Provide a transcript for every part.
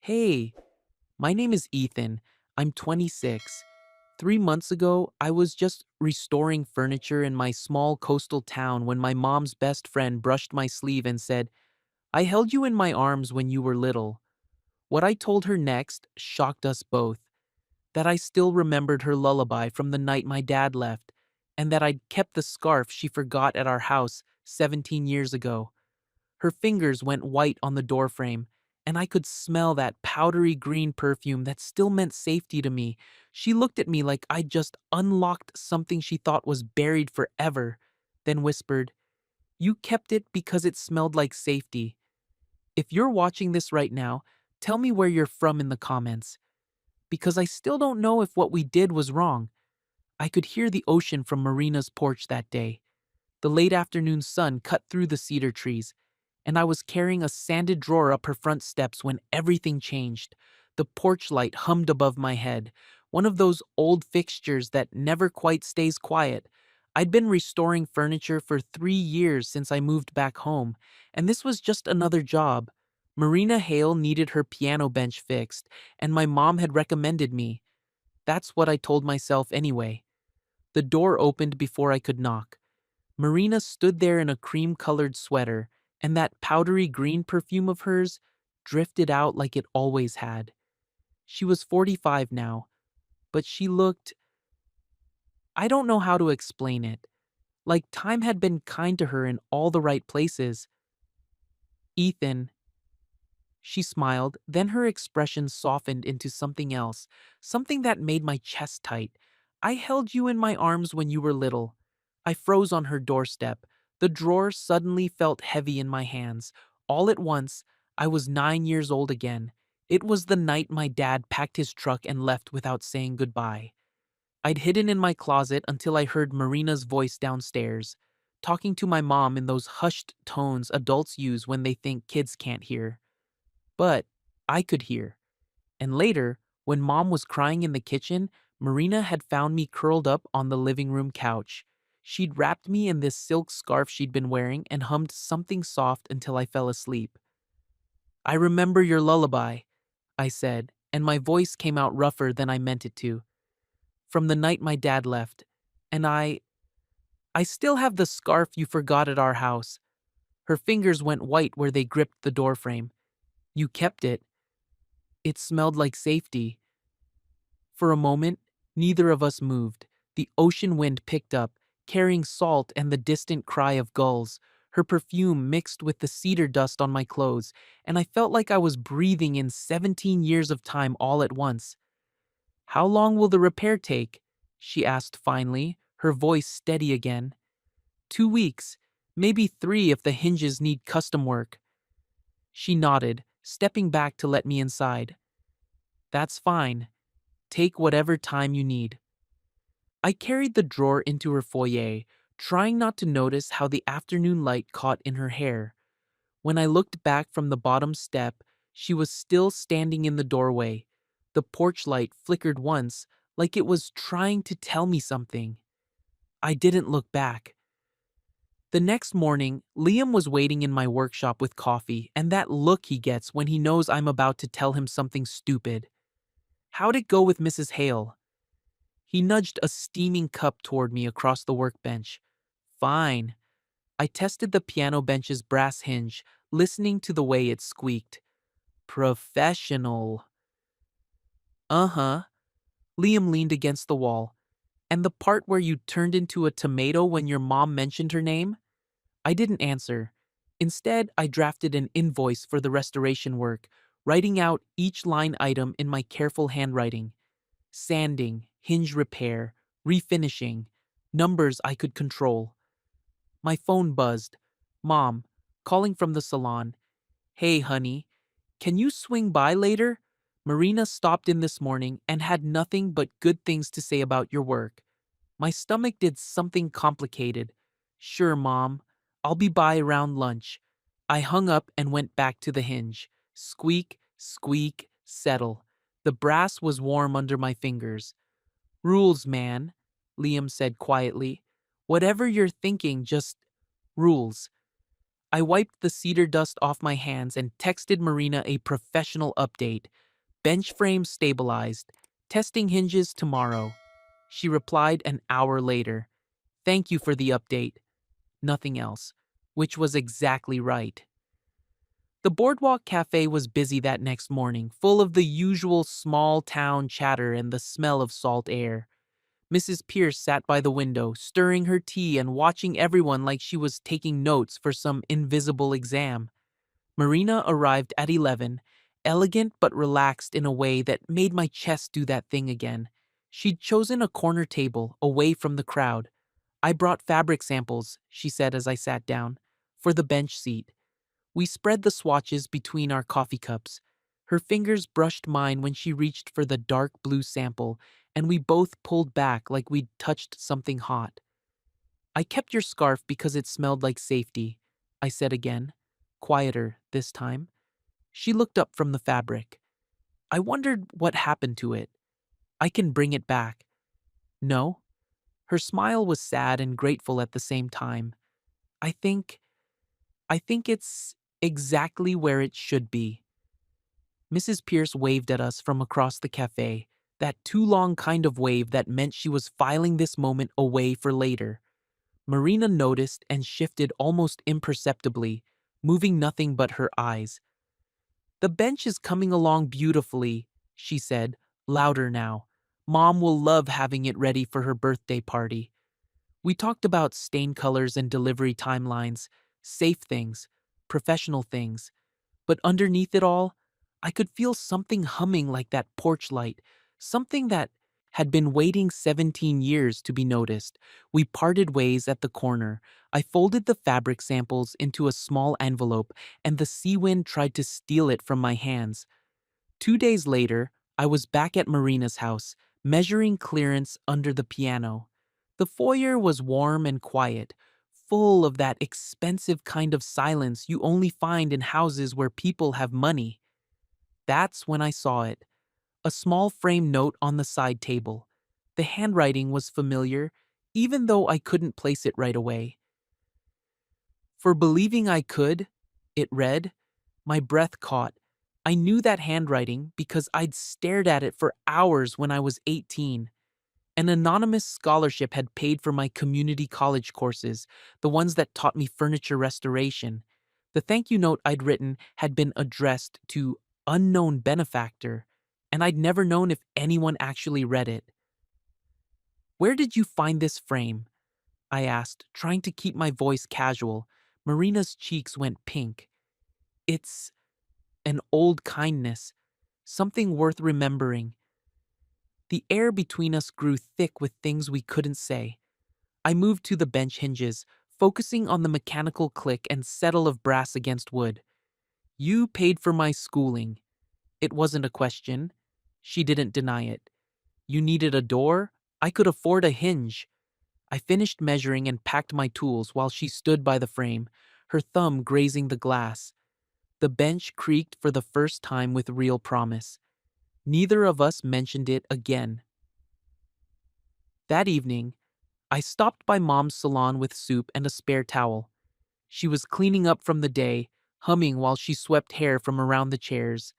Hey, my name is Ethan. I'm 26. 3 months ago, I was just restoring furniture in my small coastal town when my mom's best friend brushed my sleeve and said, I held you in my arms when you were little. What I told her next shocked us both. That I still remembered her lullaby from the night my dad left, and that I'd kept the scarf she forgot at our house 17 years ago. Her fingers went white on the doorframe, and I could smell that powdery green perfume that still meant safety to me. She looked at me like I'd just unlocked something she thought was buried forever, then whispered, You kept it because it smelled like safety. If you're watching this right now, tell me where you're from in the comments, because I still don't know if what we did was wrong. I could hear the ocean from Marina's porch that day. The late afternoon sun cut through the cedar trees, and I was carrying a sanded drawer up her front steps when everything changed. The porch light hummed above my head, one of those old fixtures that never quite stays quiet. I'd been restoring furniture for 3 years since I moved back home, and this was just another job. Marina Hale needed her piano bench fixed, and my mom had recommended me. That's what I told myself anyway. The door opened before I could knock. Marina stood there in a cream-colored sweater, and that powdery green perfume of hers drifted out like it always had. She was 45 now, but she looked, I don't know how to explain it, like time had been kind to her in all the right places. Ethan, she smiled, then her expression softened into something else, something that made my chest tight. I held you in my arms when you were little. I froze on her doorstep. The drawer suddenly felt heavy in my hands. All at once, I was 9 years old again. It was the night my dad packed his truck and left without saying goodbye. I'd hidden in my closet until I heard Marina's voice downstairs, talking to my mom in those hushed tones adults use when they think kids can't hear. But I could hear. And later, when Mom was crying in the kitchen, Marina had found me curled up on the living room couch. She'd wrapped me in this silk scarf she'd been wearing and hummed something soft until I fell asleep. I remember your lullaby, I said, and my voice came out rougher than I meant it to. From the night my dad left. And I still have the scarf you forgot at our house. Her fingers went white where they gripped the doorframe. You kept it. It smelled like safety. For a moment, neither of us moved. The ocean wind picked up, carrying salt and the distant cry of gulls. Her perfume mixed with the cedar dust on my clothes, and I felt like I was breathing in 17 years of time all at once. How long will the repair take? She asked finally, her voice steady again. 2 weeks, maybe 3 if the hinges need custom work. She nodded, stepping back to let me inside. That's fine. Take whatever time you need. I carried the drawer into her foyer, trying not to notice how the afternoon light caught in her hair. When I looked back from the bottom step, she was still standing in the doorway. The porch light flickered once, like it was trying to tell me something. I didn't look back. The next morning, Liam was waiting in my workshop with coffee, and that look he gets when he knows I'm about to tell him something stupid. How'd it go with Mrs. Hale? He nudged a steaming cup toward me across the workbench. Fine. I tested the piano bench's brass hinge, listening to the way it squeaked. Professional. Uh-huh. Liam leaned against the wall. And the part where you turned into a tomato when your mom mentioned her name? I didn't answer. Instead, I drafted an invoice for the restoration work, writing out each line item in my careful handwriting. Sanding, hinge repair, refinishing, numbers I could control. My phone buzzed. Mom, calling from the salon. Hey, honey, can you swing by later? Marina stopped in this morning and had nothing but good things to say about your work. My stomach did something complicated. Sure, Mom. I'll be by around lunch. I hung up and went back to the hinge. Squeak, squeak, settle. The brass was warm under my fingers. Rules, man, Liam said quietly. Whatever you're thinking, just rules. I wiped the cedar dust off my hands and texted Marina a professional update. Bench frame stabilized. Testing hinges tomorrow. She replied an hour later. Thank you for the update. Nothing else. Which was exactly right. The Boardwalk Cafe was busy that next morning, full of the usual small town chatter and the smell of salt air. Mrs. Pierce sat by the window, stirring her tea and watching everyone like she was taking notes for some invisible exam. Marina arrived at 11, elegant but relaxed in a way that made my chest do that thing again. She'd chosen a corner table, away from the crowd. I brought fabric samples, she said as I sat down, for the bench seat. We spread the swatches between our coffee cups. Her fingers brushed mine when she reached for the dark blue sample, and we both pulled back like we'd touched something hot. I kept your scarf because it smelled like safety, I said again, quieter this time. She looked up from the fabric. I wondered what happened to it. I can bring it back. No? Her smile was sad and grateful at the same time. I think it's exactly where it should be. Mrs. Pierce waved at us from across the cafe, that too long kind of wave that meant she was filing this moment away for later. Marina noticed and shifted almost imperceptibly, moving nothing but her eyes. The bench is coming along beautifully, she said, louder now. Mom will love having it ready for her birthday party. We talked about stain colors and delivery timelines, safe things, professional things. But underneath it all, I could feel something humming like that porch light, something that had been waiting 17 years to be noticed. We parted ways at the corner. I folded the fabric samples into a small envelope, and the sea wind tried to steal it from my hands. 2 days later, I was back at Marina's house, measuring clearance under the piano. The foyer was warm and quiet, full of that expensive kind of silence you only find in houses where people have money. That's when I saw it. A small frame note on the side table. The handwriting was familiar, even though I couldn't place it right away. For believing I could, it read. My breath caught. I knew that handwriting because I'd stared at it for hours when I was 18. An anonymous scholarship had paid for my community college courses, the ones that taught me furniture restoration. The thank you note I'd written had been addressed to unknown benefactor, and I'd never known if anyone actually read it. Where did you find this frame? I asked, trying to keep my voice casual. Marina's cheeks went pink. It's an old kindness, something worth remembering. The air between us grew thick with things we couldn't say. I moved to the bench hinges, focusing on the mechanical click and settle of brass against wood. You paid for my schooling. It wasn't a question. She didn't deny it. You needed a door? I could afford a hinge. I finished measuring and packed my tools while she stood by the frame, her thumb grazing the glass. The bench creaked for the first time with real promise. Neither of us mentioned it again. That evening, I stopped by Mom's salon with soup and a spare towel. She was cleaning up from the day, humming while she swept hair from around the chairs.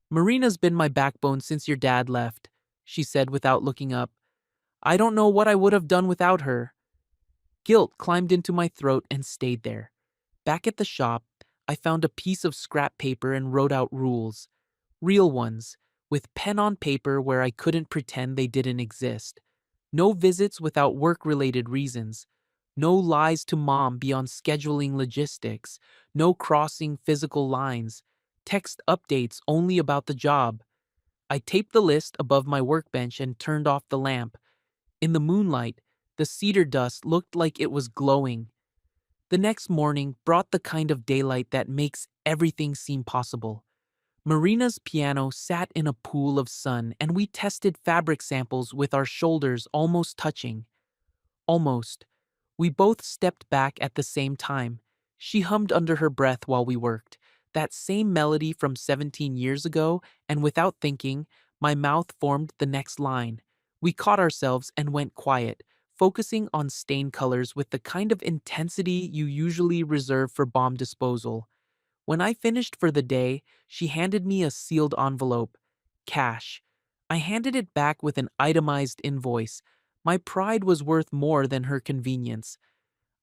Marina's been my backbone since your dad left, she said without looking up. I don't know what I would have done without her. Guilt climbed into my throat and stayed there. Back at the shop, I found a piece of scrap paper and wrote out rules. Real ones, with pen on paper where I couldn't pretend they didn't exist. No visits without work-related reasons. No lies to Mom beyond scheduling logistics. No crossing physical lines. Text updates only about the job. I taped the list above my workbench and turned off the lamp. In the moonlight, the cedar dust looked like it was glowing. The next morning brought the kind of daylight that makes everything seem possible. Marina's piano sat in a pool of sun, and we tested fabric samples with our shoulders almost touching. Almost. We both stepped back at the same time. She hummed under her breath while we worked, that same melody from 17 years ago, and without thinking, my mouth formed the next line. We caught ourselves and went quiet, focusing on stain colors with the kind of intensity you usually reserve for bomb disposal. When I finished for the day, she handed me a sealed envelope. Cash. I handed it back with an itemized invoice. My pride was worth more than her convenience.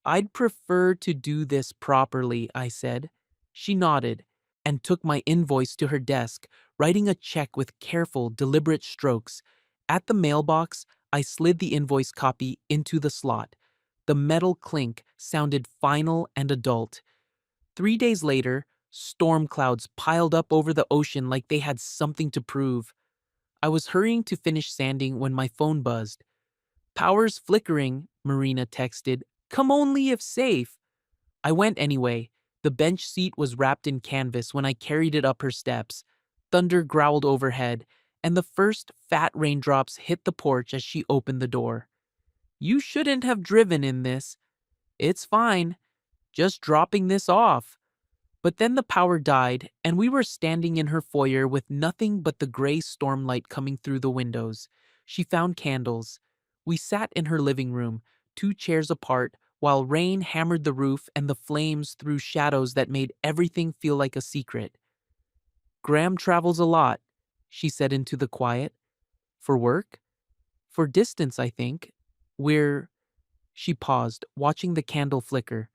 "I'd prefer to do this properly," I said. She nodded and took my invoice to her desk, writing a check with careful, deliberate strokes. At the mailbox, I slid the invoice copy into the slot. The metal clink sounded final and adult. 3 days later, storm clouds piled up over the ocean like they had something to prove. I was hurrying to finish sanding when my phone buzzed. "Power's flickering," Marina texted. "Come only if safe." I went anyway. The bench seat was wrapped in canvas when I carried it up her steps. Thunder growled overhead, and the first fat raindrops hit the porch as she opened the door. "You shouldn't have driven in this." "It's fine. Just dropping this off." But then the power died, and we were standing in her foyer with nothing but the gray stormlight coming through the windows. She found candles. We sat in her living room, 2 chairs apart, while rain hammered the roof and the flames threw shadows that made everything feel like a secret. "Graham travels a lot," she said into the quiet. "For work?" "For distance, I think. We're—" She paused, watching the candle flicker.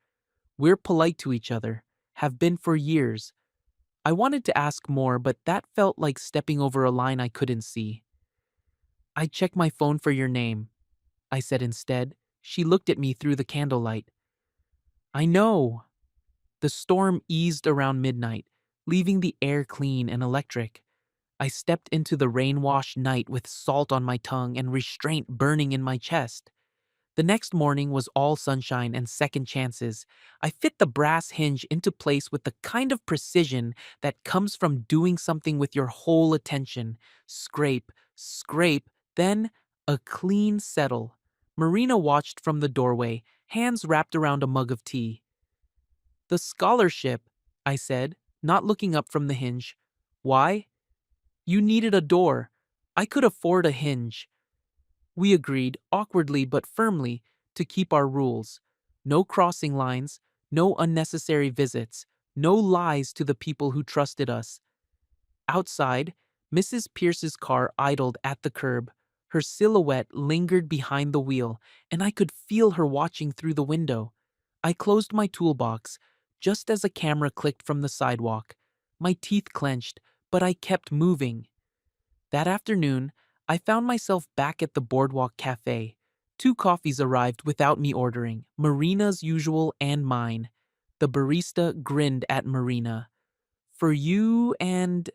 "We're polite to each other. Have been for years." I wanted to ask more, but that felt like stepping over a line I couldn't see. "I checked my phone for your name," I said instead. She looked at me through the candlelight. "I know." The storm eased around midnight, leaving the air clean and electric. I stepped into the rain-washed night with salt on my tongue and restraint burning in my chest. The next morning was all sunshine and second chances. I fit the brass hinge into place with the kind of precision that comes from doing something with your whole attention. Scrape, scrape, then a clean settle. Marina watched from the doorway, hands wrapped around a mug of tea. "The scholarship," I said, not looking up from the hinge. "Why?" "You needed a door. I could afford a hinge." We agreed, awkwardly but firmly, to keep our rules. No crossing lines, no unnecessary visits, no lies to the people who trusted us. Outside, Mrs. Pierce's car idled at the curb. Her silhouette lingered behind the wheel, and I could feel her watching through the window. I closed my toolbox, just as a camera clicked from the sidewalk. My teeth clenched, but I kept moving. That afternoon, I found myself back at the Boardwalk Cafe. 2 coffees arrived without me ordering, Marina's usual and mine. The barista grinned at Marina. "For you and—"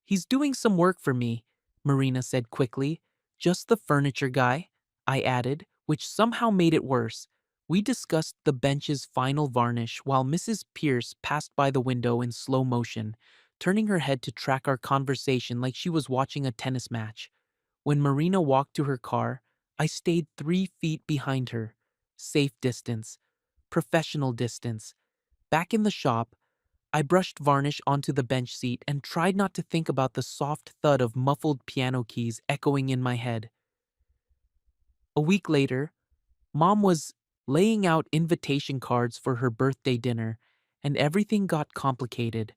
"He's doing some work for me," Marina said quickly. "Just the furniture guy," I added, which somehow made it worse. We discussed the bench's final varnish while Mrs. Pierce passed by the window in slow motion, turning her head to track our conversation like she was watching a tennis match. When Marina walked to her car, I stayed 3 feet behind her. Safe distance. Professional distance. Back in the shop, I brushed varnish onto the bench seat and tried not to think about the soft thud of muffled piano keys echoing in my head. A week later, Mom was laying out invitation cards for her birthday dinner, and everything got complicated.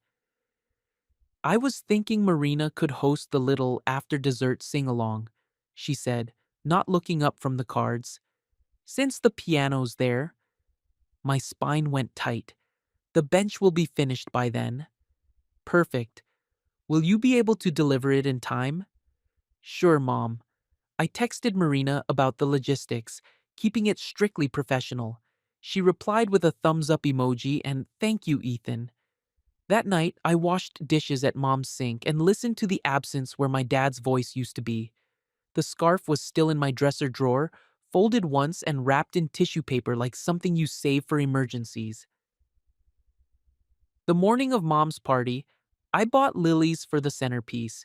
"I was thinking Marina could host the little after-dessert sing-along," she said, not looking up from the cards. "Since the piano's there." My spine went tight. "The bench will be finished by then." "Perfect. Will you be able to deliver it in time?" "Sure, Mom." I texted Marina about the logistics, keeping it strictly professional. She replied with a thumbs-up emoji and "Thank you, Ethan." That night, I washed dishes at Mom's sink and listened to the absence where my dad's voice used to be. The scarf was still in my dresser drawer, folded once and wrapped in tissue paper like something you save for emergencies. The morning of Mom's party, I bought lilies for the centerpiece,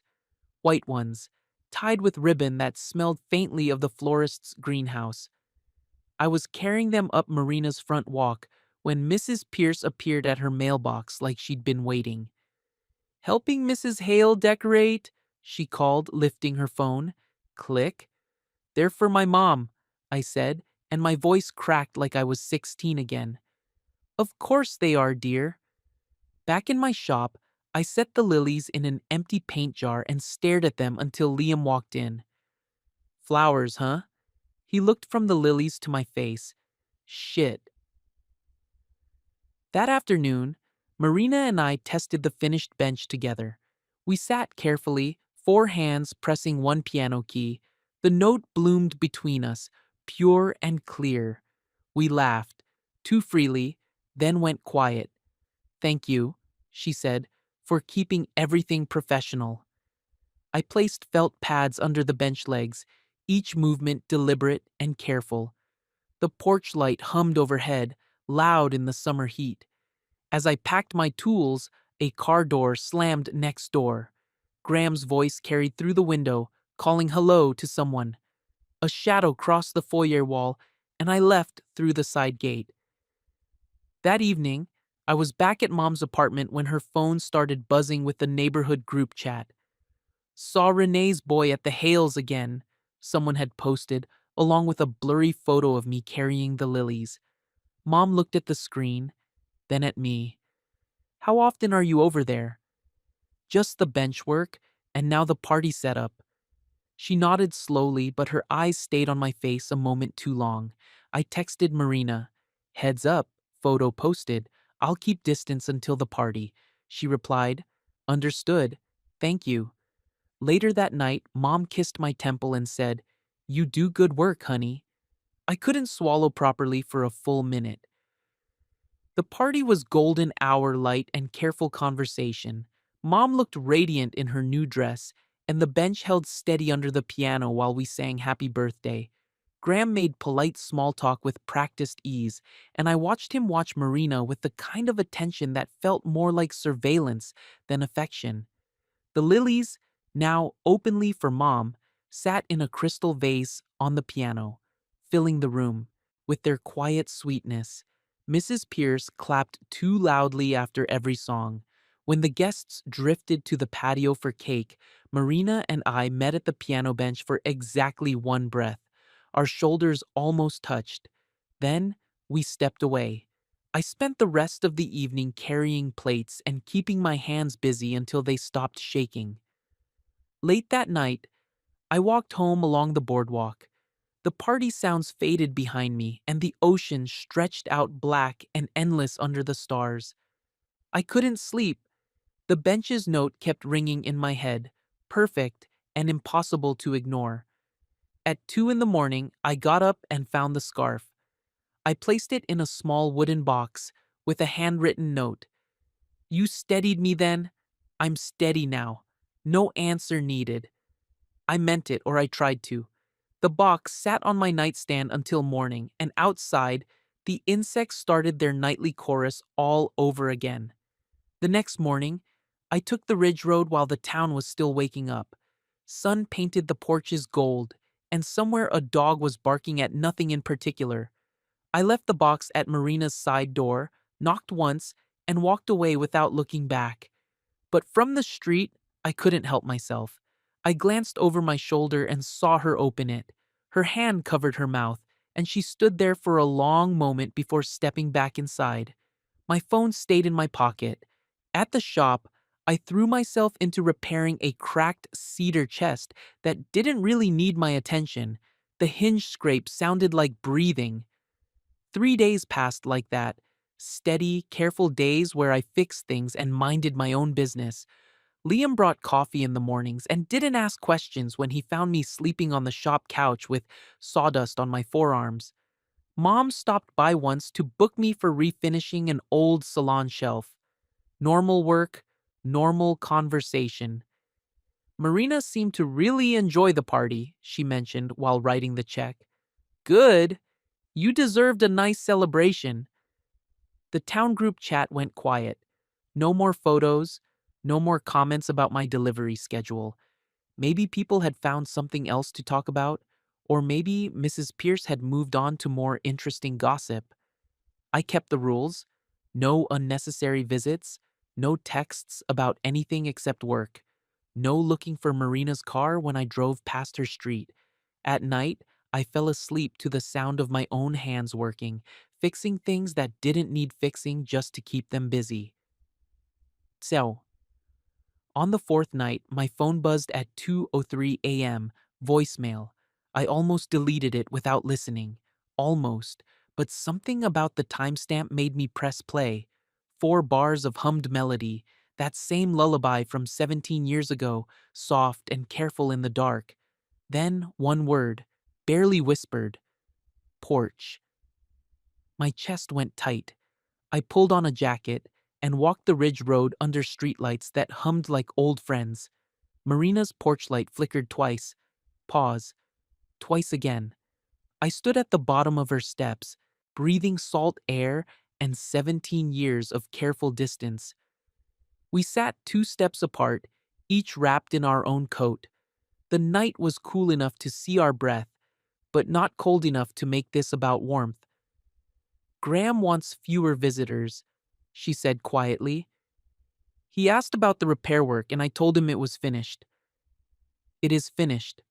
white ones, tied with ribbon that smelled faintly of the florist's greenhouse. I was carrying them up Marina's front walk when Mrs. Pierce appeared at her mailbox like she'd been waiting. "Helping Mrs. Hale decorate?" she called, lifting her phone. Click. "They're for my mom," I said, and my voice cracked like I was 16 again. Of course they are, dear. Back in my shop, I set the lilies in an empty paint jar and stared at them until Liam walked in. Flowers, huh? He looked from the lilies to my face. Shit. That afternoon, Marina and I tested the finished bench together. We sat carefully, 4 hands pressing one piano key. The note bloomed between us, pure and clear. We laughed, too freely, then went quiet. Thank you, she said, for keeping everything professional. I placed felt pads under the bench legs, each movement deliberate and careful. The porch light hummed overhead, loud in the summer heat. As I packed my tools, a car door slammed next door. Graham's voice carried through the window, calling hello to someone. A shadow crossed the foyer wall, and I left through the side gate. That evening, I was back at Mom's apartment when her phone started buzzing with the neighborhood group chat. Saw Renee's boy at the Hales again, someone had posted, along with a blurry photo of me carrying the lilies. Mom looked at the screen, then at me. How often are you over there? Just the bench work, and now the party setup. She nodded slowly, but her eyes stayed on my face a moment too long. I texted Marina. Heads up, photo posted. I'll keep distance until the party. She replied, Understood. Thank you. Later that night, Mom kissed my temple and said, You do good work, honey. I couldn't swallow properly for a full minute. The party was golden hour light and careful conversation. Mom looked radiant in her new dress, and the bench held steady under the piano while we sang Happy Birthday. Graham made polite small talk with practiced ease, and I watched him watch Marina with the kind of attention that felt more like surveillance than affection. The lilies, now openly for Mom, sat in a crystal vase on the piano, filling the room with their quiet sweetness. Mrs. Pierce clapped too loudly after every song. When the guests drifted to the patio for cake, Marina and I met at the piano bench for exactly one breath. Our shoulders almost touched. Then we stepped away. I spent the rest of the evening carrying plates and keeping my hands busy until they stopped shaking. Late that night, I walked home along the boardwalk. The party sounds faded behind me, and the ocean stretched out black and endless under the stars. I couldn't sleep. The bench's note kept ringing in my head, perfect and impossible to ignore. At 2 in the morning, I got up and found the scarf. I placed it in a small wooden box with a handwritten note. You steadied me then. I'm steady now. No answer needed. I meant it, or I tried to. The box sat on my nightstand until morning, and outside, the insects started their nightly chorus all over again. The next morning, I took the ridge road while the town was still waking up. Sun painted the porches gold, and somewhere a dog was barking at nothing in particular. I left the box at Marina's side door, knocked once, and walked away without looking back. But from the street, I couldn't help myself. I glanced over my shoulder and saw her open it. Her hand covered her mouth, and she stood there for a long moment before stepping back inside. My phone stayed in my pocket. At the shop, I threw myself into repairing a cracked cedar chest that didn't really need my attention. The hinge scrape sounded like breathing. 3 days passed like that. Steady, careful days where I fixed things and minded my own business. Liam brought coffee in the mornings and didn't ask questions when he found me sleeping on the shop couch with sawdust on my forearms. Mom stopped by once to book me for refinishing an old salon shelf. Normal work, normal conversation. Marina seemed to really enjoy the party, she mentioned while writing the check. Good. You deserved a nice celebration. The town group chat went quiet. No more photos, no more comments about my delivery schedule. Maybe people had found something else to talk about, or maybe Mrs. Pierce had moved on to more interesting gossip. I kept the rules. No unnecessary visits, no texts about anything except work, no looking for Marina's car when I drove past her street. At night, I fell asleep to the sound of my own hands working, fixing things that didn't need fixing just to keep them busy. So, on the fourth night, my phone buzzed at 2:03 a.m. Voicemail. I almost deleted it without listening. Almost. But something about the timestamp made me press play. 4 bars of hummed melody, that same lullaby from 17 years ago, soft and careful in the dark. Then one word, barely whispered, porch. My chest went tight. I pulled on a jacket and walked the ridge road under streetlights that hummed like old friends. Marina's porch light flickered twice. Pause. Twice again. I stood at the bottom of her steps, breathing salt air and 17 years of careful distance. We sat 2 steps apart, each wrapped in our own coat. The night was cool enough to see our breath, but not cold enough to make this about warmth. Graham wants fewer visitors, she said quietly. He asked about the repair work and I told him it was finished. It is finished.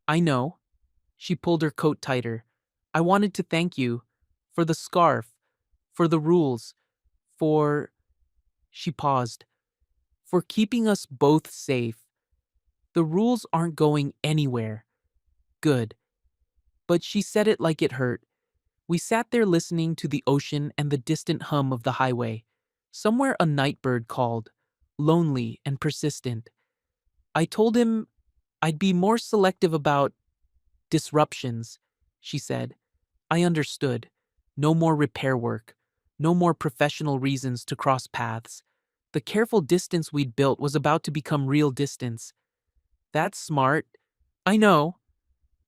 I know. She pulled her coat tighter. I wanted to thank you. For the scarf. For the rules. For... She paused. For keeping us both safe. The rules aren't going anywhere. Good. But she said it like it hurt. We sat there listening to the ocean and the distant hum of the highway. Somewhere a nightbird called, lonely and persistent. I told him I'd be more selective about disruptions, she said. I understood. No more repair work. No more professional reasons to cross paths. The careful distance we'd built was about to become real distance. That's smart. I know.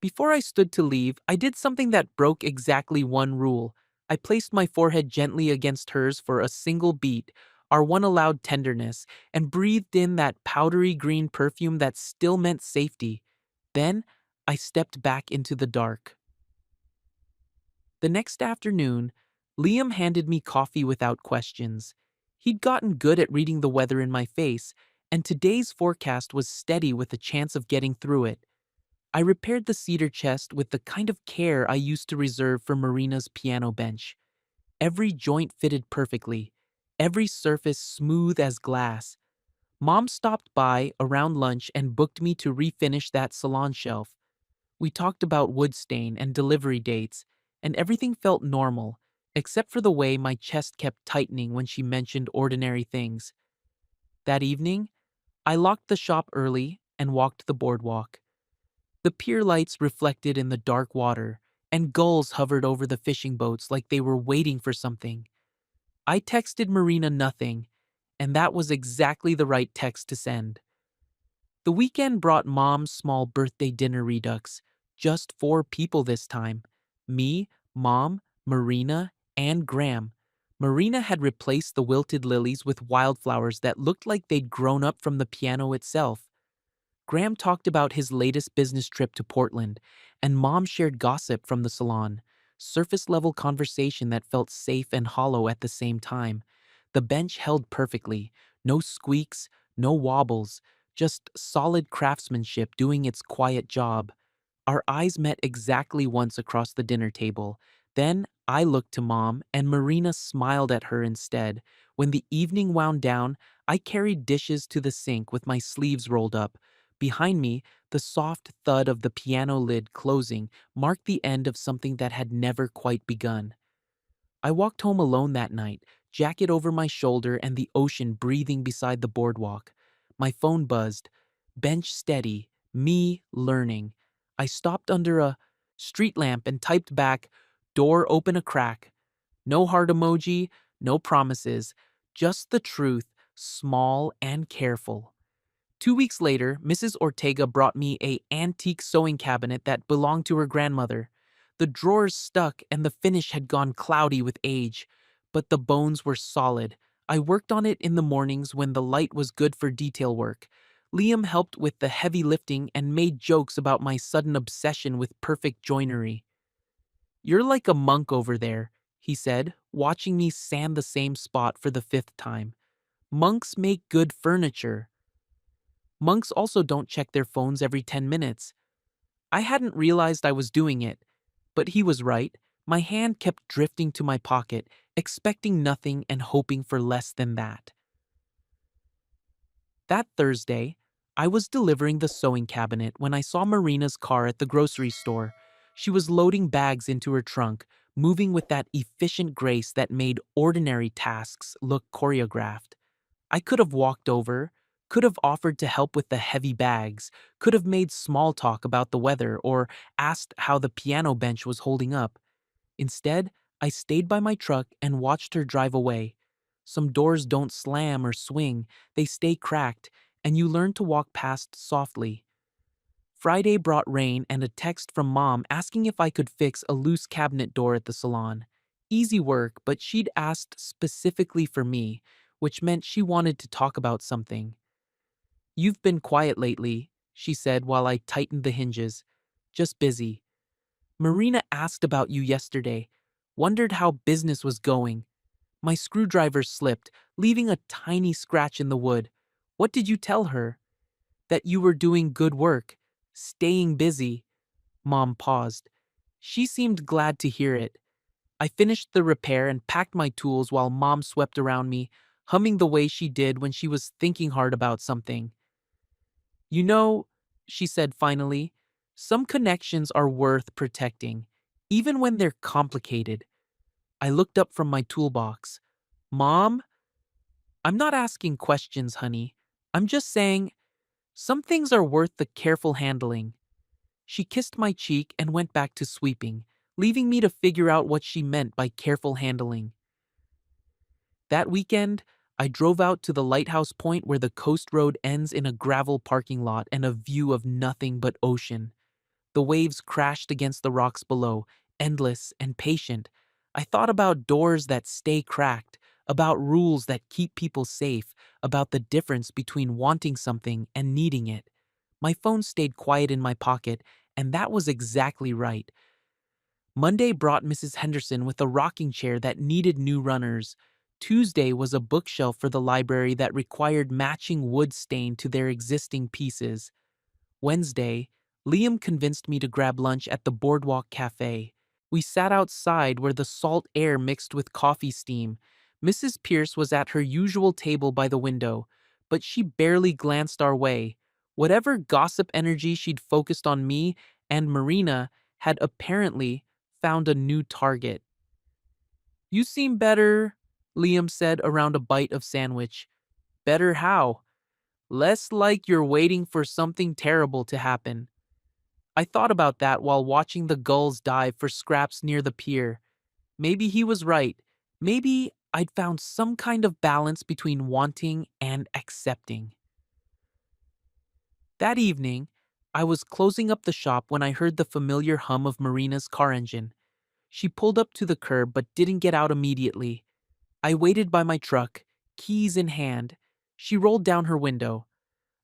Before I stood to leave, I did something that broke exactly one rule. I placed my forehead gently against hers for a single beat, our one allowed tenderness, and breathed in that powdery green perfume that still meant safety. Then, I stepped back into the dark. The next afternoon, Liam handed me coffee without questions. He'd gotten good at reading the weather in my face, and today's forecast was steady with a chance of getting through it. I repaired the cedar chest with the kind of care I used to reserve for Marina's piano bench. Every joint fitted perfectly, every surface smooth as glass. Mom stopped by around lunch and booked me to refinish that salon shelf. We talked about wood stain and delivery dates, and everything felt normal, except for the way my chest kept tightening when she mentioned ordinary things. That evening, I locked the shop early and walked the boardwalk. The pier lights reflected in the dark water, and gulls hovered over the fishing boats like they were waiting for something. I texted Marina nothing, and that was exactly the right text to send. The weekend brought Mom's small birthday dinner redux. Just 4 people this time. Me, Mom, Marina, and Graham. Marina had replaced the wilted lilies with wildflowers that looked like they'd grown up from the piano itself. Graham talked about his latest business trip to Portland, and Mom shared gossip from the salon, surface-level conversation that felt safe and hollow at the same time. The bench held perfectly, no squeaks, no wobbles, just solid craftsmanship doing its quiet job. Our eyes met exactly once across the dinner table. Then I looked to Mom, and Marina smiled at her instead. When the evening wound down, I carried dishes to the sink with my sleeves rolled up. Behind me, the soft thud of the piano lid closing marked the end of something that had never quite begun. I walked home alone that night, jacket over my shoulder and the ocean breathing beside the boardwalk. My phone buzzed. Bench steady. Me learning. I stopped under a street lamp and typed back, door open a crack. No heart emoji, no promises, just the truth, small and careful. 2 weeks later, Mrs. Ortega brought me a antique sewing cabinet that belonged to her grandmother. The drawers stuck and the finish had gone cloudy with age, but the bones were solid. I worked on it in the mornings when the light was good for detail work. Liam helped with the heavy lifting and made jokes about my sudden obsession with perfect joinery. You're like a monk over there, he said, watching me sand the same spot for the 5th time. Monks make good furniture. Monks also don't check their phones every 10 minutes. I hadn't realized I was doing it, but he was right. My hand kept drifting to my pocket, expecting nothing and hoping for less than that. That Thursday, I was delivering the sewing cabinet when I saw Marina's car at the grocery store. She was loading bags into her trunk, moving with that efficient grace that made ordinary tasks look choreographed. I could have walked over, could have offered to help with the heavy bags, could have made small talk about the weather, or asked how the piano bench was holding up. Instead, I stayed by my truck and watched her drive away. Some doors don't slam or swing, they stay cracked, and you learn to walk past softly. Friday brought rain and a text from Mom asking if I could fix a loose cabinet door at the salon. Easy work, but she'd asked specifically for me, which meant she wanted to talk about something. "You've been quiet lately," she said while I tightened the hinges. "Just busy. Marina asked about you yesterday, wondered how business was going. My screwdriver slipped, leaving a tiny scratch in the wood. What did you tell her? That you were doing good work, staying busy." Mom paused. She seemed glad to hear it. I finished the repair and packed my tools while Mom swept around me, humming the way she did when she was thinking hard about something. "You know," she said finally, "some connections are worth protecting, even when they're complicated." I looked up from my toolbox. "Mom, I'm not asking questions, honey. I'm just saying, some things are worth the careful handling." She kissed my cheek and went back to sweeping, leaving me to figure out what she meant by careful handling. That weekend, I drove out to the lighthouse point where the coast road ends in a gravel parking lot and a view of nothing but ocean. The waves crashed against the rocks below, endless and patient. I thought about doors that stay cracked, about rules that keep people safe, about the difference between wanting something and needing it. My phone stayed quiet in my pocket, and that was exactly right. Monday brought Mrs. Henderson with a rocking chair that needed new runners. Tuesday was a bookshelf for the library that required matching wood stain to their existing pieces. Wednesday, Liam convinced me to grab lunch at the Boardwalk Cafe. We sat outside where the salt air mixed with coffee steam. Mrs. Pierce was at her usual table by the window, but she barely glanced our way. Whatever gossip energy she'd focused on me and Marina had apparently found a new target. "You seem better," Liam said around a bite of sandwich. "Better how?" "Less like you're waiting for something terrible to happen." I thought about that while watching the gulls dive for scraps near the pier. Maybe he was right. Maybe I'd found some kind of balance between wanting and accepting. That evening, I was closing up the shop when I heard the familiar hum of Marina's car engine. She pulled up to the curb but didn't get out immediately. I waited by my truck, keys in hand. She rolled down her window.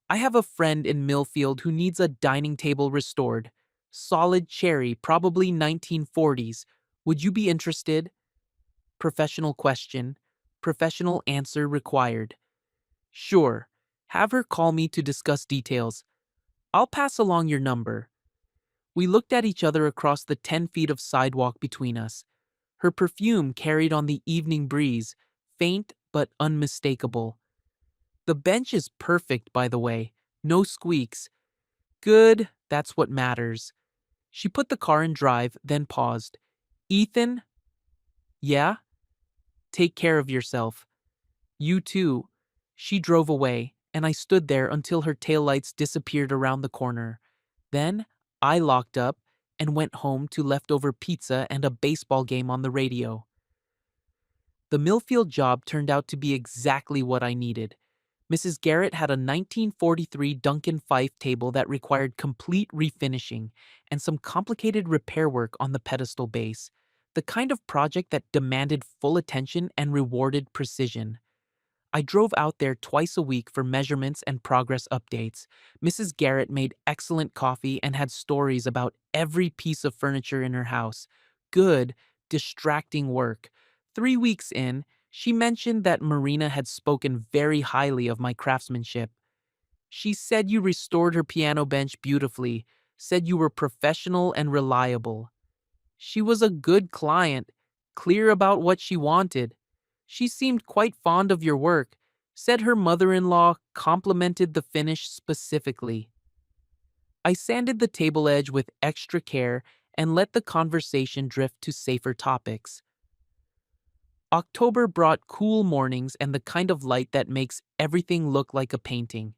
"I have a friend in Millfield who needs a dining table restored. Solid cherry, probably 1940s. Would you be interested?" Professional question. Professional answer required. "Sure. Have her call me to discuss details. I'll pass along your number." We looked at each other across the 10 feet of sidewalk between us. Her perfume carried on the evening breeze, faint but unmistakable. "The bench is perfect, by the way. No squeaks." "Good, that's what matters." She put the car in drive, then paused. "Ethan?" "Yeah?" "Take care of yourself." "You too." She drove away, and I stood there until her taillights disappeared around the corner. Then I locked up and went home to leftover pizza and a baseball game on the radio. The Millfield job turned out to be exactly what I needed. Mrs. Garrett had a 1943 Duncan Fife table that required complete refinishing and some complicated repair work on the pedestal base, the kind of project that demanded full attention and rewarded precision. I drove out there twice a week for measurements and progress updates. Mrs. Garrett made excellent coffee and had stories about every piece of furniture in her house. Good, distracting work. 3 weeks in, she mentioned that Marina had spoken very highly of my craftsmanship. "She said you restored her piano bench beautifully. said you were professional and reliable. She was a good client, clear about what she wanted. She seemed quite fond of your work, said her mother-in-law complimented the finish specifically. I sanded the table edge with extra care and let the conversation drift to safer topics. October brought cool mornings and the kind of light that makes everything look like a painting.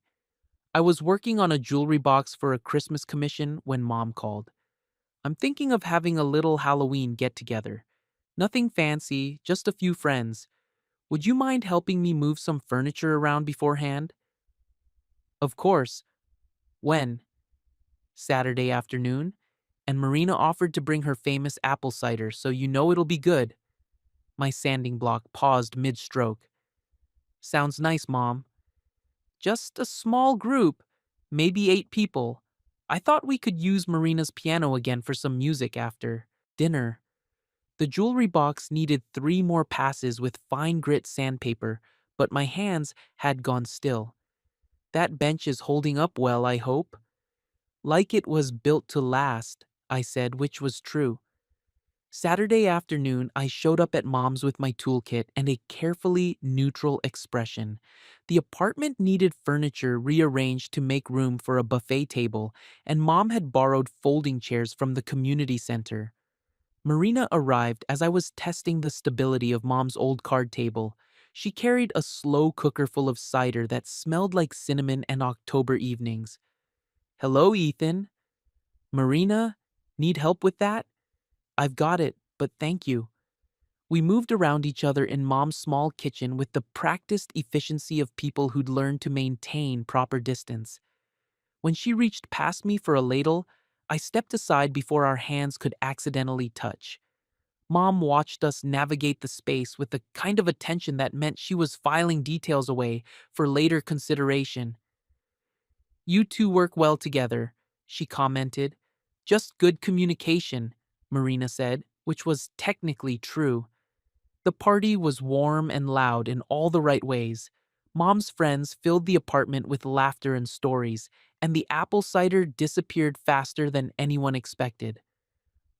I was working on a jewelry box for a Christmas commission when Mom called. I'm thinking of having a little Halloween get together. Nothing fancy, just a few friends. Would you mind helping me move some furniture around beforehand? Of course. When? Saturday afternoon. And Marina offered to bring her famous apple cider, so you know it'll be good. My sanding block paused mid-stroke. Sounds nice, Mom. Just a small group, maybe 8 people. I thought we could use Marina's piano again for some music after dinner. The jewelry box needed 3 more passes with fine grit sandpaper, but my hands had gone still. That bench is holding up well, I hope. Like it was built to last, I said, which was true. Saturday afternoon, I showed up at Mom's with my toolkit and a carefully neutral expression. The apartment needed furniture rearranged to make room for a buffet table, and Mom had borrowed folding chairs from the community center. Marina arrived as I was testing the stability of Mom's old card table. She carried a slow cooker full of cider that smelled like cinnamon and October evenings. Hello, Ethan. Marina, need help with that? I've got it, but thank you. We moved around each other in Mom's small kitchen with the practiced efficiency of people who'd learned to maintain proper distance. When she reached past me for a ladle, I stepped aside before our hands could accidentally touch. Mom watched us navigate the space with the kind of attention that meant she was filing details away for later consideration. You two work well together, she commented. Just good communication, Marina said, which was technically true. The party was warm and loud in all the right ways. Mom's friends filled the apartment with laughter and stories, and the apple cider disappeared faster than anyone expected.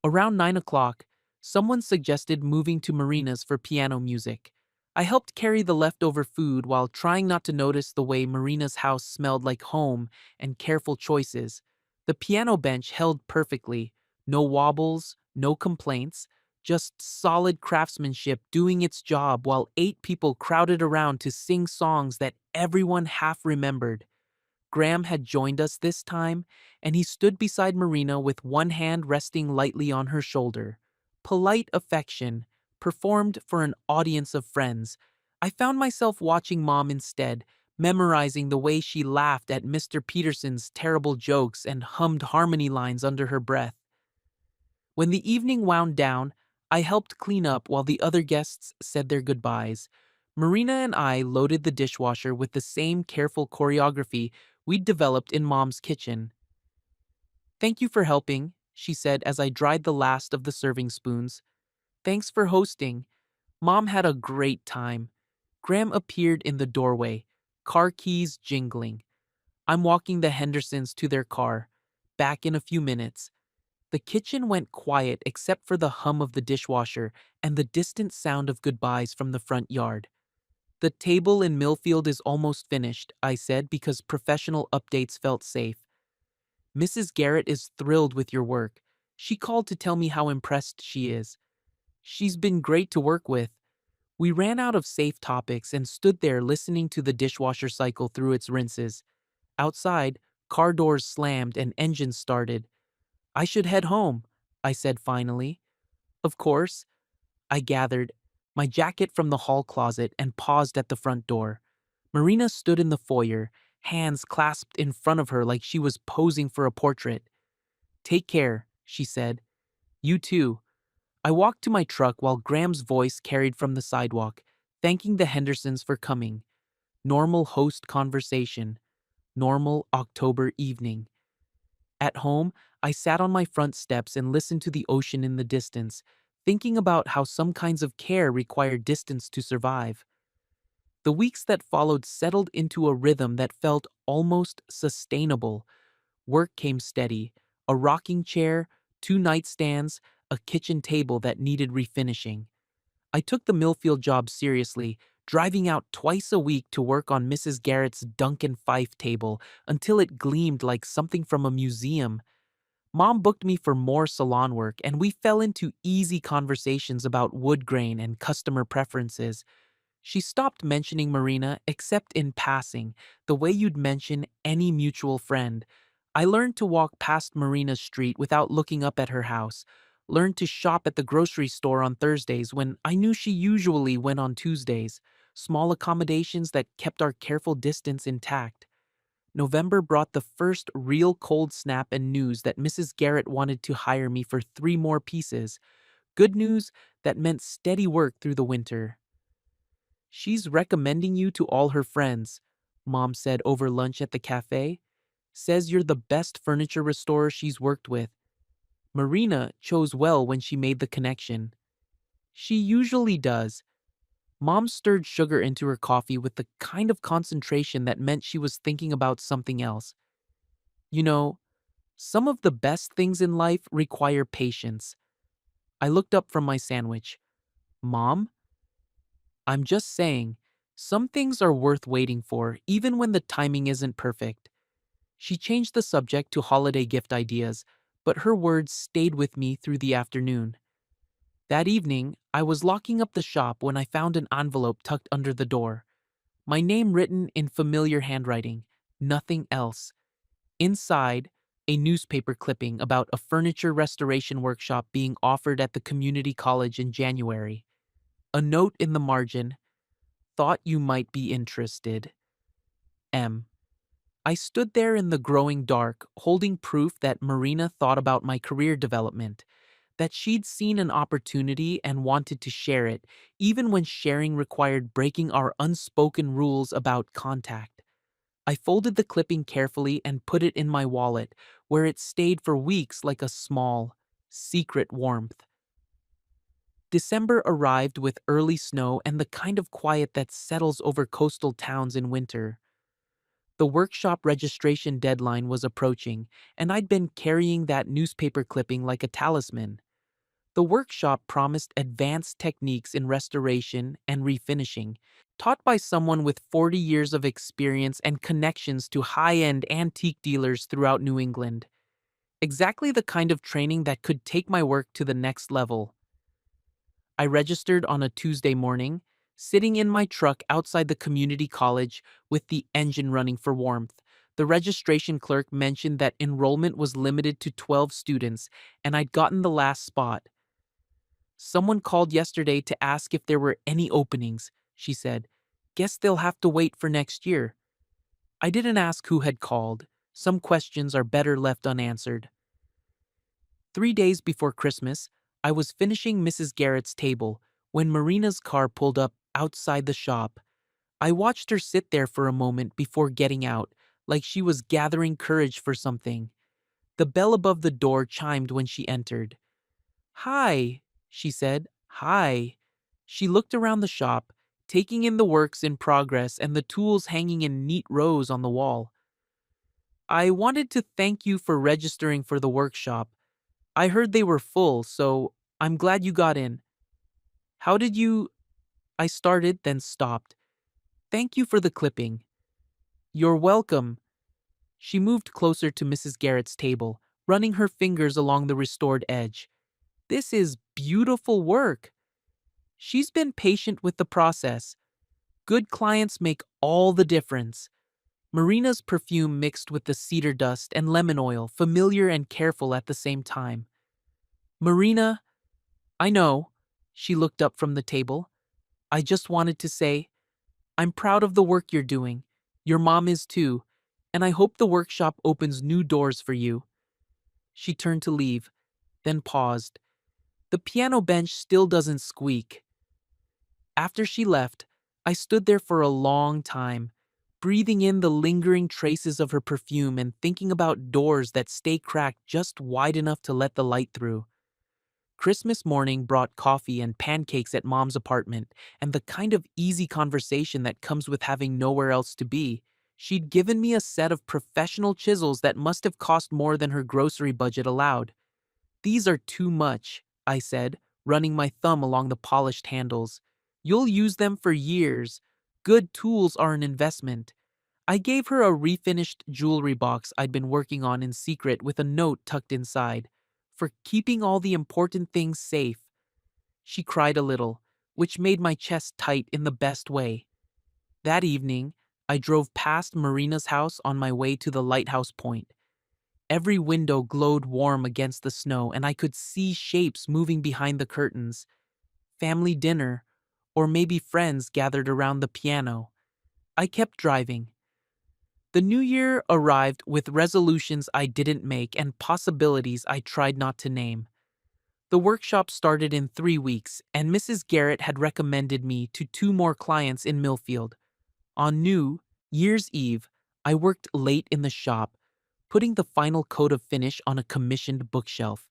Around 9 o'clock, someone suggested moving to Marina's for piano music. I helped carry the leftover food while trying not to notice the way Marina's house smelled like home and careful choices. The piano bench held perfectly, no wobbles, no complaints, just solid craftsmanship doing its job while 8 people crowded around to sing songs that everyone half remembered. Graham had joined us this time, and he stood beside Marina with one hand resting lightly on her shoulder. Polite affection, performed for an audience of friends. I found myself watching Mom instead, memorizing the way she laughed at Mr. Peterson's terrible jokes and hummed harmony lines under her breath. When the evening wound down, I helped clean up while the other guests said their goodbyes. Marina and I loaded the dishwasher with the same careful choreography we'd developed in Mom's kitchen. Thank you for helping, she said as I dried the last of the serving spoons. Thanks for hosting. Mom had a great time. Graham appeared in the doorway, car keys jingling. I'm walking the Hendersons to their car. Back in a few minutes. The kitchen went quiet except for the hum of the dishwasher and the distant sound of goodbyes from the front yard. The table in Millfield is almost finished, I said because professional updates felt safe. Mrs. Garrett is thrilled with your work. She called to tell me how impressed she is. She's been great to work with. We ran out of safe topics and stood there listening to the dishwasher cycle through its rinses. Outside, car doors slammed and engines started. I should head home, I said finally. Of course. I gathered my jacket from the hall closet and paused at the front door. Marina stood in the foyer, hands clasped in front of her like she was posing for a portrait. Take care, she said. You too. I walked to my truck while Graham's voice carried from the sidewalk, thanking the Hendersons for coming. Normal host conversation. Normal October evening. At home, I sat on my front steps and listened to the ocean in the distance, thinking about how some kinds of care require distance to survive. The weeks that followed settled into a rhythm that felt almost sustainable. Work came steady, a rocking chair, two nightstands, a kitchen table that needed refinishing. I took the Millfield job seriously, driving out twice a week to work on Mrs. Garrett's Duncan Fife table until it gleamed like something from a museum. Mom booked me for more salon work, and we fell into easy conversations about wood grain and customer preferences. She stopped mentioning Marina except in passing, the way you'd mention any mutual friend. I learned to walk past Marina's street without looking up at her house, learned to shop at the grocery store on Thursdays when I knew she usually went on Tuesdays, small accommodations that kept our careful distance intact. November brought the first real cold snap and news that Mrs. Garrett wanted to hire me for 3 more pieces. Good news that meant steady work through the winter. She's recommending you to all her friends, Mom said over lunch at the cafe. Says you're the best furniture restorer she's worked with. Marina chose well when she made the connection. She usually does. Mom stirred sugar into her coffee with the kind of concentration that meant she was thinking about something else. You know, some of the best things in life require patience. I looked up from my sandwich. Mom? I'm just saying, some things are worth waiting for, even when the timing isn't perfect. She changed the subject to holiday gift ideas, but her words stayed with me through the afternoon. That evening, I was locking up the shop when I found an envelope tucked under the door. My name written in familiar handwriting, nothing else. Inside, a newspaper clipping about a furniture restoration workshop being offered at the community college in January. A note in the margin, thought you might be interested. M. I stood there in the growing dark, holding proof that Marina thought about my career development, that she'd seen an opportunity and wanted to share it, even when sharing required breaking our unspoken rules about contact. I folded the clipping carefully and put it in my wallet, where it stayed for weeks like a small, secret warmth. December arrived with early snow and the kind of quiet that settles over coastal towns in winter. The workshop registration deadline was approaching, and I'd been carrying that newspaper clipping like a talisman. The workshop promised advanced techniques in restoration and refinishing, taught by someone with 40 years of experience and connections to high-end antique dealers throughout New England. Exactly the kind of training that could take my work to the next level. I registered on a Tuesday morning, sitting in my truck outside the community college with the engine running for warmth. The registration clerk mentioned that enrollment was limited to 12 students, and I'd gotten the last spot. Someone called yesterday to ask if there were any openings, she said. Guess they'll have to wait for next year. I didn't ask who had called. Some questions are better left unanswered. 3 days before Christmas, I was finishing Mrs. Garrett's table when Marina's car pulled up outside the shop. I watched her sit there for a moment before getting out, like she was gathering courage for something. The bell above the door chimed when she entered. Hi, she said. Hi. She looked around the shop, taking in the works in progress and the tools hanging in neat rows on the wall. I wanted to thank you for registering for the workshop. I heard they were full, so I'm glad you got in. How did you... I started, then stopped. Thank you for the clipping. You're welcome. She moved closer to Mrs. Garrett's table, running her fingers along the restored edge. This is beautiful work. She's been patient with the process. Good clients make all the difference. Marina's perfume mixed with the cedar dust and lemon oil, familiar and careful at the same time. Marina, I know. She looked up from the table. I just wanted to say, I'm proud of the work you're doing. Your mom is too, and I hope the workshop opens new doors for you. She turned to leave, then paused. The piano bench still doesn't squeak. After she left, I stood there for a long time, breathing in the lingering traces of her perfume and thinking about doors that stay cracked just wide enough to let the light through. Christmas morning brought coffee and pancakes at Mom's apartment and the kind of easy conversation that comes with having nowhere else to be. She'd given me a set of professional chisels that must have cost more than her grocery budget allowed. "These are too much," I said, running my thumb along the polished handles. "You'll use them for years. Good tools are an investment." I gave her a refinished jewelry box I'd been working on in secret with a note tucked inside, "For keeping all the important things safe." She cried a little, which made my chest tight in the best way. That evening, I drove past Marina's house on my way to the lighthouse point. Every window glowed warm against the snow, and I could see shapes moving behind the curtains. Family dinner, or maybe friends gathered around the piano. I kept driving. The new year arrived with resolutions I didn't make and possibilities I tried not to name. The workshop started in 3 weeks, and Mrs. Garrett had recommended me to 2 more clients in Millfield. On New Year's Eve, I worked late in the shop, putting the final coat of finish on a commissioned bookshelf.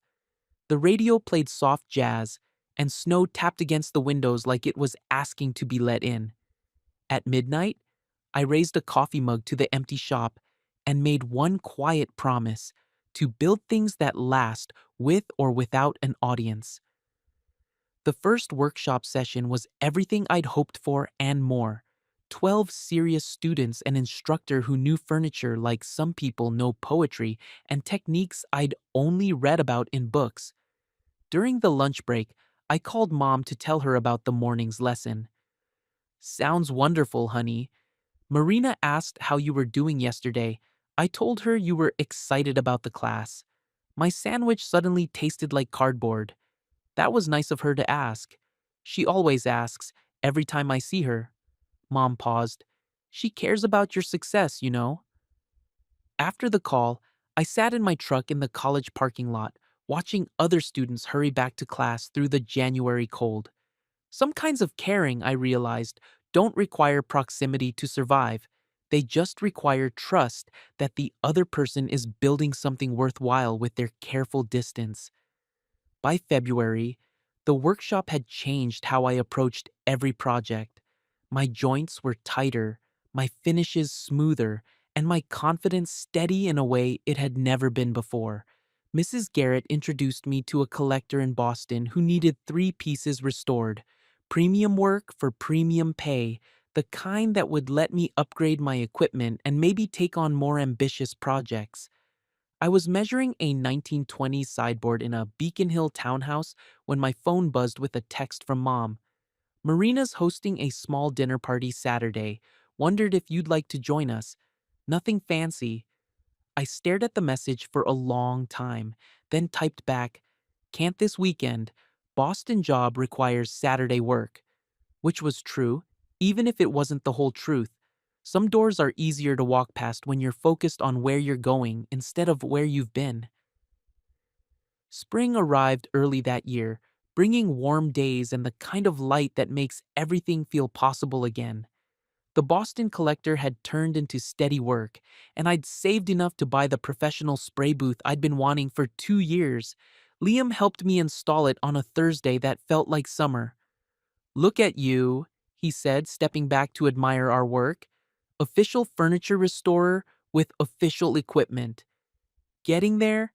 The radio played soft jazz, and snow tapped against the windows like it was asking to be let in. At midnight, I raised a coffee mug to the empty shop and made one quiet promise: to build things that last with or without an audience. The first workshop session was everything I'd hoped for and more. 12 serious students, an instructor who knew furniture like some people know poetry, and techniques I'd only read about in books. During the lunch break, I called Mom to tell her about the morning's lesson. "Sounds wonderful, honey. Marina asked how you were doing yesterday. I told her you were excited about the class. My sandwich suddenly tasted like cardboard." That was nice of her to ask. She always asks, every time I see her. Mom paused. "She cares about your success, you know." After the call, I sat in my truck in the college parking lot, watching other students hurry back to class through the January cold. Some kinds of caring, I realized, don't require proximity to survive. They just require trust that the other person is building something worthwhile with their careful distance. By February, the workshop had changed how I approached every project. My joints were tighter, my finishes smoother, and my confidence steady in a way it had never been before. Mrs. Garrett introduced me to a collector in Boston who needed 3 pieces restored: premium work for premium pay, the kind that would let me upgrade my equipment and maybe take on more ambitious projects. I was measuring a 1920s sideboard in a Beacon Hill townhouse when my phone buzzed with a text from Mom. "Marina's hosting a small dinner party Saturday. Wondered if you'd like to join us. Nothing fancy." I stared at the message for a long time, then typed back, "Can't this weekend. Boston job requires Saturday work." Which was true, even if it wasn't the whole truth. Some doors are easier to walk past when you're focused on where you're going instead of where you've been. Spring arrived early that year, bringing warm days and the kind of light that makes everything feel possible again. The Boston Collector had turned into steady work, and I'd saved enough to buy the professional spray booth I'd been wanting for 2 years. Liam helped me install it on a Thursday that felt like summer. "Look at you," he said, stepping back to admire our work. "Official furniture restorer with official equipment. Getting there?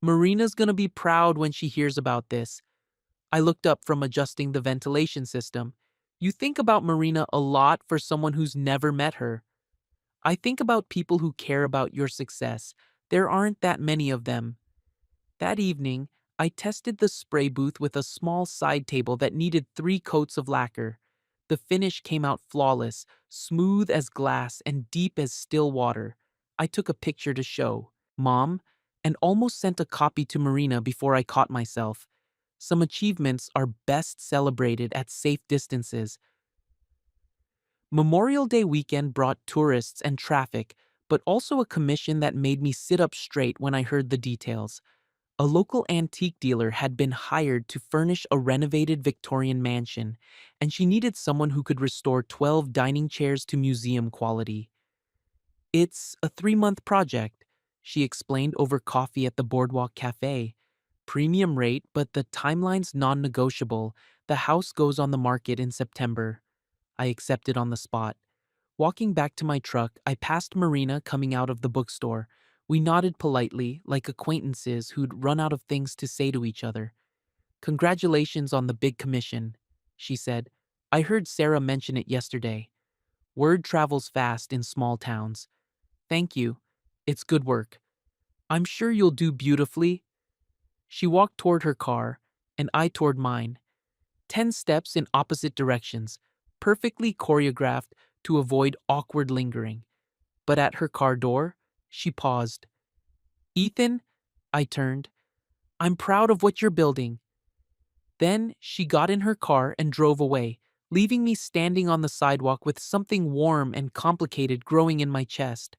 Marina's gonna be proud when she hears about this." I looked up from adjusting the ventilation system. "You think about Marina a lot for someone who's never met her." "I think about people who care about your success. There aren't that many of them." That evening, I tested the spray booth with a small side table that needed 3 coats of lacquer. The finish came out flawless, smooth as glass and deep as still water. I took a picture to show Mom, and almost sent a copy to Marina before I caught myself. Some achievements are best celebrated at safe distances. Memorial Day weekend brought tourists and traffic, but also a commission that made me sit up straight when I heard the details. A local antique dealer had been hired to furnish a renovated Victorian mansion, and she needed someone who could restore 12 dining chairs to museum quality. "It's a 3-month project," she explained over coffee at the Boardwalk Cafe. "Premium rate, but the timeline's non-negotiable. The house goes on the market in September." I accepted on the spot. Walking back to my truck, I passed Marina coming out of the bookstore. We nodded politely, like acquaintances who'd run out of things to say to each other. Congratulations on the big commission, she said. I heard Sarah mention it yesterday. Word travels fast in small towns. Thank you. It's good work. I'm sure you'll do beautifully. She walked toward her car, and I toward mine. 10 steps in opposite directions, perfectly choreographed to avoid awkward lingering. But at her car door, she paused. Ethan, I turned. I'm proud of what you're building. Then she got in her car and drove away, leaving me standing on the sidewalk with something warm and complicated growing in my chest.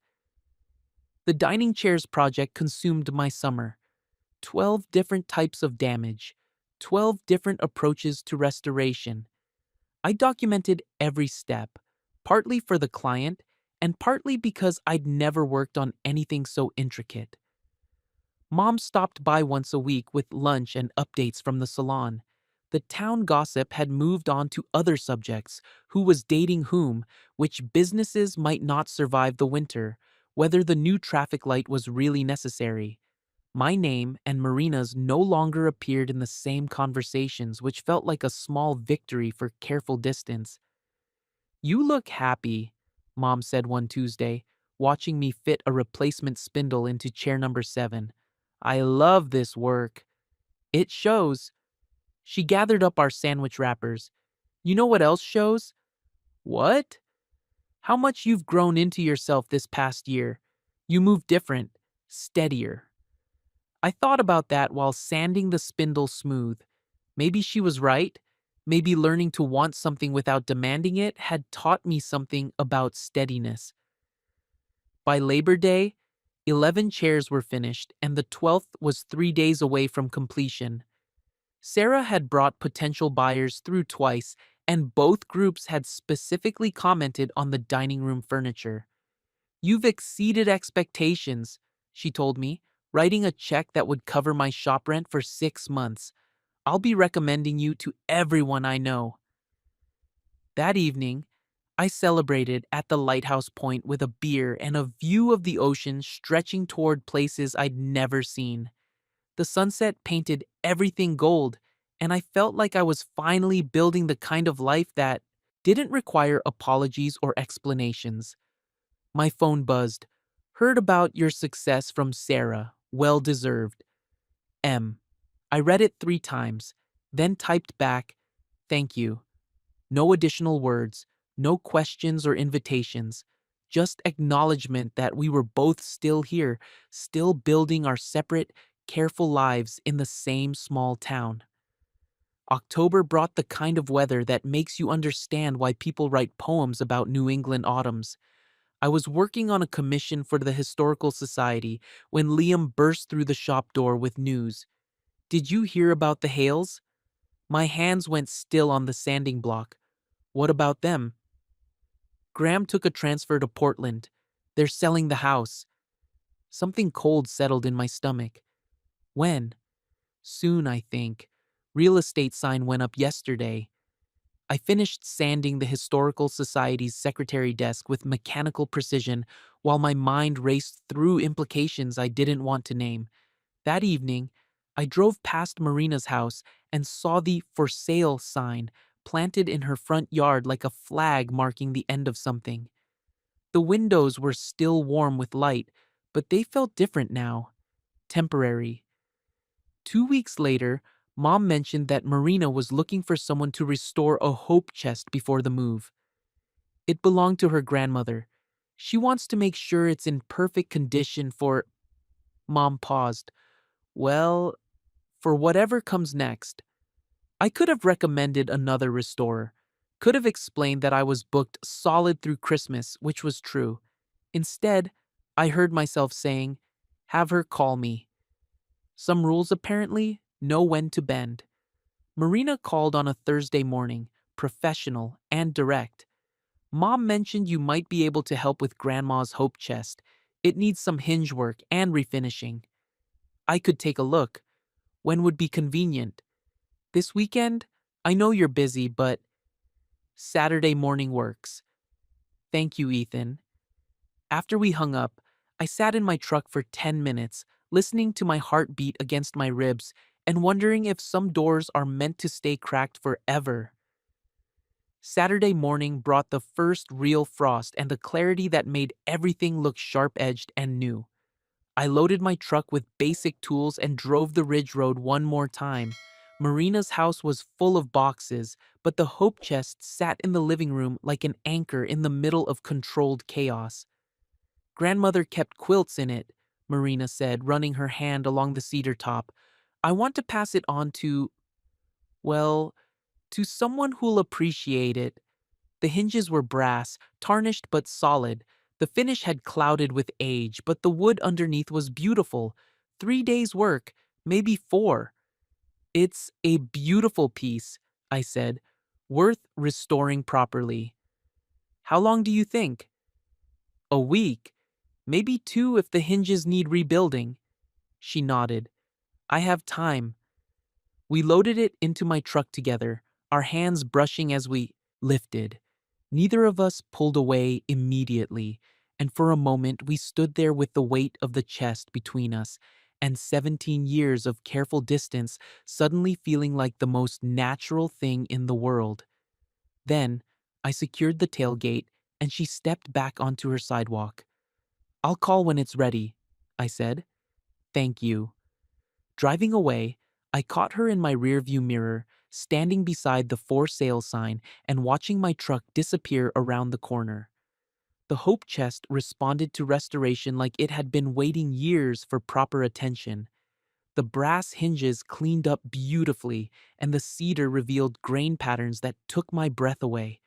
The dining chairs project consumed my summer. 12 different types of damage, 12 different approaches to restoration. I documented every step, partly for the client and partly because I'd never worked on anything so intricate. Mom stopped by once a week with lunch and updates from the salon. The town gossip had moved on to other subjects, who was dating whom, which businesses might not survive the winter, whether the new traffic light was really necessary. My name and Marina's no longer appeared in the same conversations, which felt like a small victory for careful distance. You look happy, Mom said one Tuesday, watching me fit a replacement spindle into chair number 7. I love this work. It shows. She gathered up our sandwich wrappers. You know what else shows? What? How much you've grown into yourself this past year. You move different, steadier. I thought about that while sanding the spindle smooth. Maybe she was right. Maybe learning to want something without demanding it had taught me something about steadiness. By Labor Day, 11 chairs were finished, and the 12th was 3 days away from completion. Sarah had brought potential buyers through twice, and both groups had specifically commented on the dining room furniture. You've exceeded expectations, she told me, writing a check that would cover my shop rent for 6 months. I'll be recommending you to everyone I know. That evening, I celebrated at the lighthouse point with a beer and a view of the ocean stretching toward places I'd never seen. The sunset painted everything gold, and I felt like I was finally building the kind of life that didn't require apologies or explanations. My phone buzzed. Heard about your success from Sarah. Well deserved. M. I read it 3 times, then typed back, thank you. No additional words, no questions or invitations, just acknowledgement that we were both still here, still building our separate, careful lives in the same small town. October brought the kind of weather that makes you understand why people write poems about New England autumns. I was working on a commission for the Historical Society when Liam burst through the shop door with news. Did you hear about the Hales? My hands went still on the sanding block. What about them? Graham took a transfer to Portland. They're selling the house. Something cold settled in my stomach. When? Soon, I think. Real estate sign went up yesterday. I finished sanding the Historical Society's secretary desk with mechanical precision while my mind raced through implications I didn't want to name. That evening, I drove past Marina's house and saw the for sale sign planted in her front yard like a flag marking the end of something. The windows were still warm with light, but they felt different now. Temporary. 2 weeks later, Mom mentioned that Marina was looking for someone to restore a hope chest before the move. It belonged to her grandmother. She wants to make sure it's in perfect condition for... Mom paused. Well, for whatever comes next. I could have recommended another restorer. Could have explained that I was booked solid through Christmas, which was true. Instead, I heard myself saying, have her call me. Some rules apparently know when to bend. Marina called on a Thursday morning, professional and direct. Mom mentioned you might be able to help with Grandma's hope chest. It needs some hinge work and refinishing. I could take a look. When would be convenient? This weekend? I know you're busy, but Saturday morning works. Thank you, Ethan. After we hung up, I sat in my truck for 10 minutes, listening to my heart beat against my ribs and wondering if some doors are meant to stay cracked forever. Saturday morning brought the first real frost and the clarity that made everything look sharp edged and new. I loaded my truck with basic tools and drove the ridge road one more time. Marina's house was full of boxes, but the hope chest sat in the living room like an anchor in the middle of controlled chaos. Grandmother kept quilts in it, Marina said, running her hand along the cedar top. I want to pass it on to, well, to someone who'll appreciate it. The hinges were brass, tarnished but solid. The finish had clouded with age, but the wood underneath was beautiful. 3 days' work, maybe 4. It's a beautiful piece, I said, worth restoring properly. How long do you think? A week, maybe 2 if the hinges need rebuilding. She nodded. I have time. We loaded it into my truck together, our hands brushing as we lifted. Neither of us pulled away immediately, and for a moment we stood there with the weight of the chest between us and 17 years of careful distance suddenly feeling like the most natural thing in the world. Then, I secured the tailgate and she stepped back onto her sidewalk. I'll call when it's ready, I said. Thank you. Driving away, I caught her in my rearview mirror, standing beside the for sale sign and watching my truck disappear around the corner. The hope chest responded to restoration like it had been waiting years for proper attention. The brass hinges cleaned up beautifully, and the cedar revealed grain patterns that took my breath away.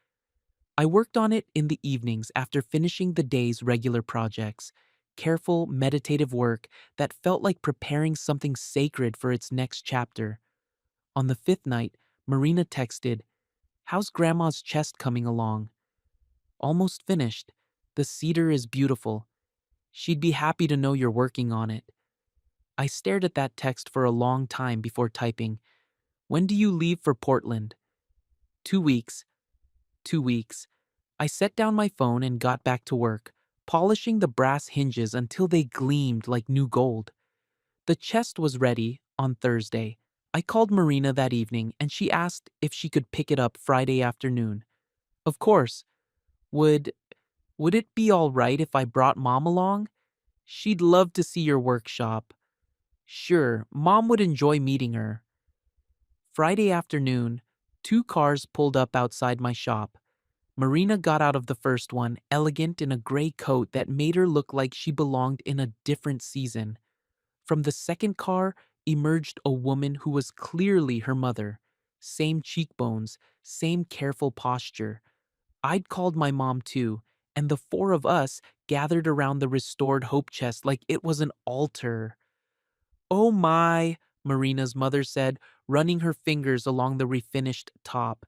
I worked on it in the evenings after finishing the day's regular projects. Careful, meditative work that felt like preparing something sacred for its next chapter. On the 5th night, Marina texted, "How's Grandma's chest coming along?" "Almost finished. The cedar is beautiful. She'd be happy to know you're working on it." I stared at that text for a long time before typing, "When do you leave for Portland?" 2 weeks. 2 weeks. I set down my phone and got back to work, polishing the brass hinges until they gleamed like new gold. The chest was ready on Thursday. I called Marina that evening and she asked if she could pick it up Friday afternoon. Of course. Would would it be all right if I brought Mom along? She'd love to see your workshop. Sure, Mom would enjoy meeting her. Friday afternoon, 2 cars pulled up outside my shop. Marina got out of the first one, elegant in a gray coat that made her look like she belonged in a different season. From the second car emerged a woman who was clearly her mother. Same cheekbones, same careful posture. I'd called my mom too, and the 4 of us gathered around the restored hope chest like it was an altar. "Oh my," Marina's mother said, running her fingers along the refinished top.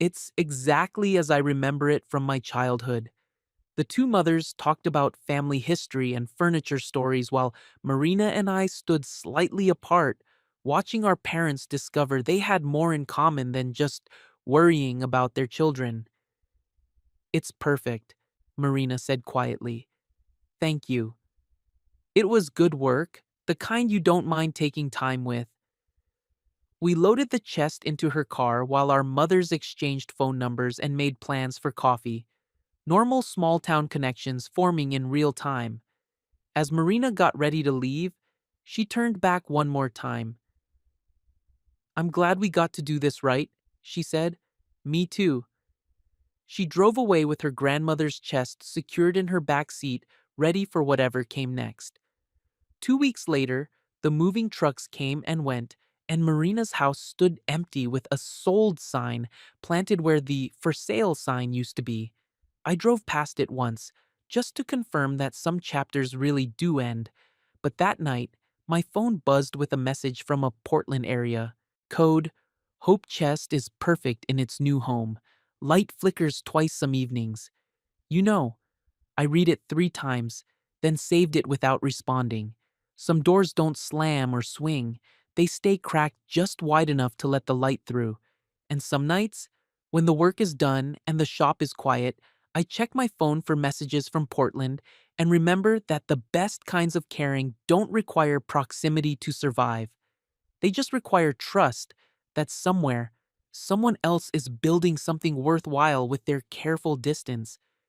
"It's exactly as I remember it from my childhood." The 2 mothers talked about family history and furniture stories while Marina and I stood slightly apart, watching our parents discover they had more in common than just worrying about their children. "It's perfect," Marina said quietly. "Thank you. It was good work, the kind you don't mind taking time with." We loaded the chest into her car while our mothers exchanged phone numbers and made plans for coffee. Normal small town connections forming in real time. As Marina got ready to leave, she turned back one more time. "I'm glad we got to do this right," she said. "Me too." She drove away with her grandmother's chest secured in her back seat, ready for whatever came next. 2 weeks later, the moving trucks came and went, and Marina's house stood empty with a sold sign planted where the for sale sign used to be. I drove past it once, just to confirm that some chapters really do end, but that night, my phone buzzed with a message from a Portland area. Code, "Hope Chest is perfect in its new home. Light flickers twice some evenings." You know, I read it 3 times, then saved it without responding. Some doors don't slam or swing. They stay cracked just wide enough to let the light through. And some nights, when the work is done and the shop is quiet, I check my phone for messages from Portland and remember that the best kinds of caring don't require proximity to survive. They just require trust that somewhere, someone else is building something worthwhile with their careful distance.